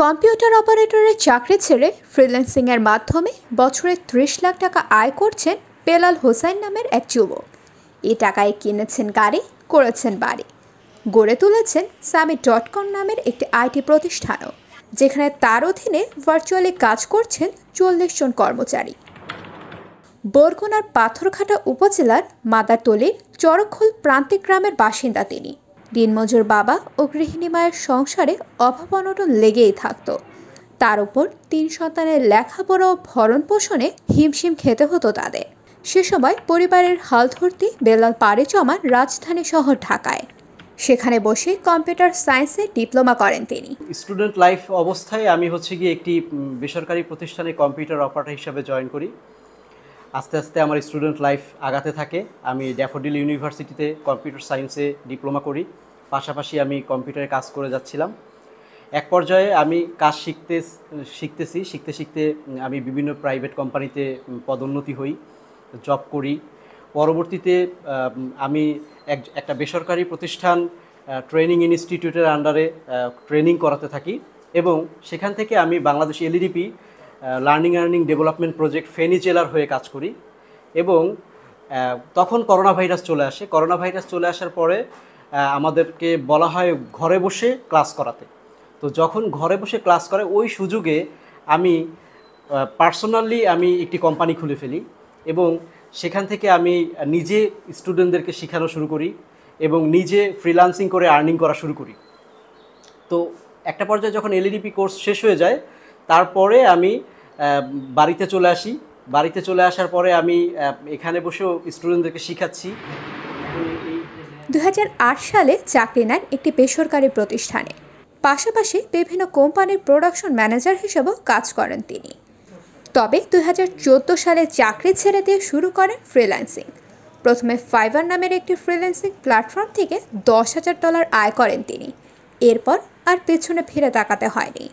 Computer অপারেটরের চাকরি ছেড়ে ফ্রিল্যান্সিংয়ের মাধ্যমে বছরে ৩০ লাখ টাকা আয় করছেন বেলাল হোসাইন নামের এক যুবক। এই টাকায় কিনেছেন গাড়ি, করেছেন বাড়ি, গড়ে তুলেছেন Summit.com নামের একটি আইটি প্রতিষ্ঠানও, যেখানে তার অধীনে ভার্চুয়ালি কাজ করছেন ৪০ জন কর্মচারী। বরগুনার পাথরঘাটা উপজেলার মাদারতলীর চরখোল প্রান্তিক গ্রামের বাসিন্দা তিনি। দিনমজুর বাবা ও গৃহিণী মায়ের সংসারে অভাব অনটন লেগেই থাকত। তার উপর ৩ সন্তানের লেখাপড়া ও ভরণ পোষণে হিমশিম খেতে হতো তাদের। সে সময় পরিবারের হাল ধরতে বেলাল পাড়ি জমান রাজধানী শহর ঢাকায়। সেখানে বসে কম্পিউটার সায়েন্সে ডিপ্লোমা করেন তিনি। স্টুডেন্ট লাইফ অবস্থায় আমি গিয়ে একটি বেসরকারি প্রতিষ্ঠানে কম্পিউটার অপারেটর হিসাবে জয়েন করি। আস্তে আস্তে আমার স্টুডেন্ট লাইফ আগাতে থাকে। আমি ড্যাফোডিল ইউনিভার্সিটিতে কম্পিউটার সায়েন্সে ডিপ্লোমা করি, পাশাপাশি আমি কম্পিউটারে কাজ করে যাচ্ছিলাম। এক পর্যায়ে আমি কাজ শিখতে শিখতে আমি বিভিন্ন প্রাইভেট কোম্পানিতে পদোন্নতি হই, জব করি। পরবর্তীতে আমি একটা বেসরকারি প্রতিষ্ঠান ট্রেনিং ইনস্টিটিউটের আন্ডারে ট্রেনিং করাতে থাকি এবং সেখান থেকে আমি Bangladesh এলইডিপি learning earning development project Feni জেলার হয়ে কাজ করি। এবং তখন করোনা ভাইরাস চলে আসে। করোনা ভাইরাস চলে আসার পরে আমাদেরকে বলা হয় ঘরে বসে ক্লাস করাতে। তো যখন ঘরে বসে ক্লাস করে ওই সুযোগে আমি পার্সোনালি একটি কোম্পানি খুলে ফেলি এবং সেখান থেকে আমি নিজে স্টুডেন্টদেরকে শেখানো শুরু করি এবং নিজে ফ্রিল্যান্সিং করে আর্নিং করা শুরু করি। তো একটা পর্যায়ে যখন এলইডিপি কোর্স শেষ হয়ে যায়, তারপরে আমি বাড়িতে চলে আসি। বাড়িতে চলে আসার পরে আমি এখানে বসেও স্টুডেন্টদেরকে শেখাচ্ছি। ২০০৮ সালে চাকরি নেন একটি বেসরকারি প্রতিষ্ঠানে। পাশাপাশি বিভিন্ন কোম্পানির প্রোডাকশন ম্যানেজার হিসেবেও কাজ করেন তিনি। তবে ২০১৪ সালে চাকরি ছেড়ে দিয়ে শুরু করেন ফ্রিল্যান্সিং। প্রথমে ফাইবার নামের একটি ফ্রিল্যান্সিং প্ল্যাটফর্ম থেকে $১০,০০০ আয় করেন তিনি। এরপর আর পেছনে ফিরে তাকাতে হয়নি।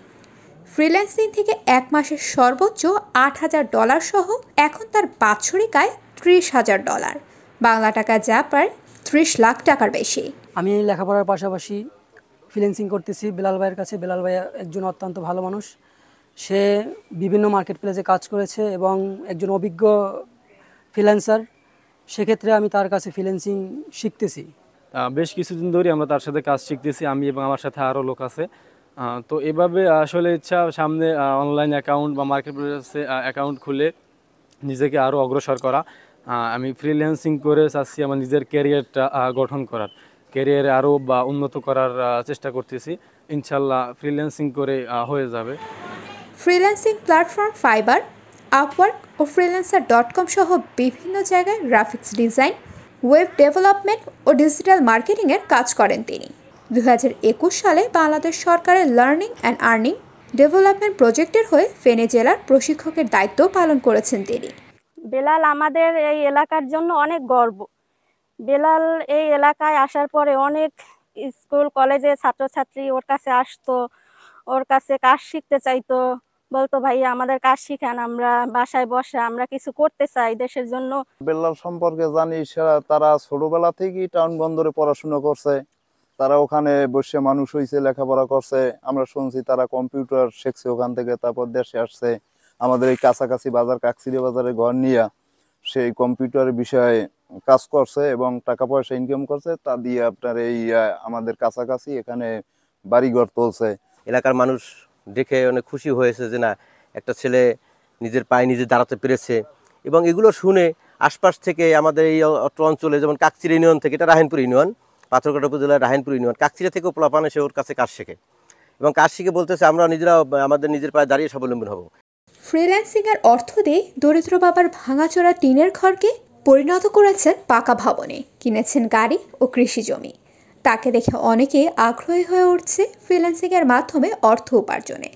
ফ্রিল্যান্সিং থেকে এক মাসে সর্বোচ্চ $৮,০০০ সহ এখন তার বাৎসরিক আয় $৩০,০০০, বাংলা টাকা যা প্রায় ৩০ লাখ টাকার বেশি। আমি লেখাপড়ার পাশাপাশি ফ্রিল্যান্সিং করতেছি বেলাল ভাইয়ের কাছে। বেলাল ভাই একজন অত্যন্ত ভালো মানুষ। সে বিভিন্ন মার্কেট প্লেসে কাজ করেছে এবং একজন অভিজ্ঞ ফ্রিল্যান্সার। সেক্ষেত্রে আমি তার কাছে ফ্রিল্যান্সিং শিখতেছি। বেশ কিছুদিন ধরে আমরা তার সাথে কাজ শিখতেছি, আমি এবং আমার সাথে আরও লোক আছে। তো এভাবে আসলে ইচ্ছা সামনে অনলাইন অ্যাকাউন্ট বা মার্কেট প্লেসে অ্যাকাউন্ট খুলে নিজেকে আরও অগ্রসর করা। আমি ফ্রিল্যান্সিং করে চাচ্ছি আমার নিজের ক্যারিয়ারটা গঠন করার, ক্যারিয়ারে আরও উন্নত করার চেষ্টা করতেছি। ইনশাল্লাহ ফ্রিল্যান্সিং করে হয়ে যাবে। ফ্রিল্যান্সিং প্ল্যাটফর্ম ফাইবার, আপওয়ার্ক ও ফ্রিল্যান্সার.com সহ বিভিন্ন জায়গায় গ্রাফিক্স ডিজাইন, ওয়েব ডেভেলপমেন্ট ও ডিজিটাল মার্কেটিংয়ের কাজ করেন তিনি। ২০২১ সালে বাংলাদেশ সরকারের লার্নিং অ্যান্ড আর্নিং ডেভেলপমেন্ট প্রজেক্টের হয়ে ফেনী জেলার প্রশিক্ষকের দায়িত্ব পালন করেছেন তিনি। বেলাল আমাদের এই এলাকার জন্য অনেক গর্ব। বেলাল এই এলাকায় আসার পরে অনেক স্কুল কলেজে ছাত্রছাত্রী ওর কাছে আসতো, ওর কাছে কাজ শিখতে চাইতো, বলতো ভাইয়া আমাদের কাজ শিখান, আমরা বাসায় বসে আমরা কিছু করতে চাই দেশের জন্য। বেলাল সম্পর্কে জানি তারা ছোটবেলা থেকেই টাউন বন্দরে পড়াশোনা করছে, তারা ওখানে বসে মানুষ হয়েছে, লেখাপড়া করছে। আমরা শুনছি তারা কম্পিউটার শিখছে ওখান থেকে, তারপর দেশে আসছে। আমাদের এই কাছাকাছি বাজার কাকসিরি বাজারে ঘর নিয়ে সেই কম্পিউটারের বিষয়ে কাজ করছে এবং টাকা পয়সা ইনকাম করছে। তা দিয়ে আপনার এই আমাদের কাছাকাছি এখানে বাড়িঘর তুলছে। এলাকার মানুষ দেখে অনেক খুশি হয়েছে যে না, একটা ছেলে নিজের পায়ে নিজে দাঁড়াতে পেরেছে। এবং এগুলো শুনে আশপাশ থেকে আমাদের এই অঞ্চলে, যেমন কাকচিরা ইউনিয়ন থেকে, এটা রাহিনপুর ইউনিয়ন, পাথরঘাটা উপজেলার রাহিনপুর ইউনিয়ন, কাকচিরা থেকেও পোলাপান এসে ওর কাছে কাজ শেখে এবং কাজ শিখে বলতেছে আমরা নিজেরা আমাদের নিজের পায়ে দাঁড়িয়ে স্বাবলম্বী হব। ফ্রিল্যান্সিংয়ের অর্থ দিয়ে দরিদ্র বাবার ভাঙাচোরা টিনের ঘরকে পরিণত করেছেন পাকা ভবনে, কিনেছেন গাড়ি ও কৃষি জমি। তাকে দেখে অনেকে আগ্রহী হয়ে উঠছে ফ্রিল্যান্সিংয়ের মাধ্যমে অর্থ উপার্জনে।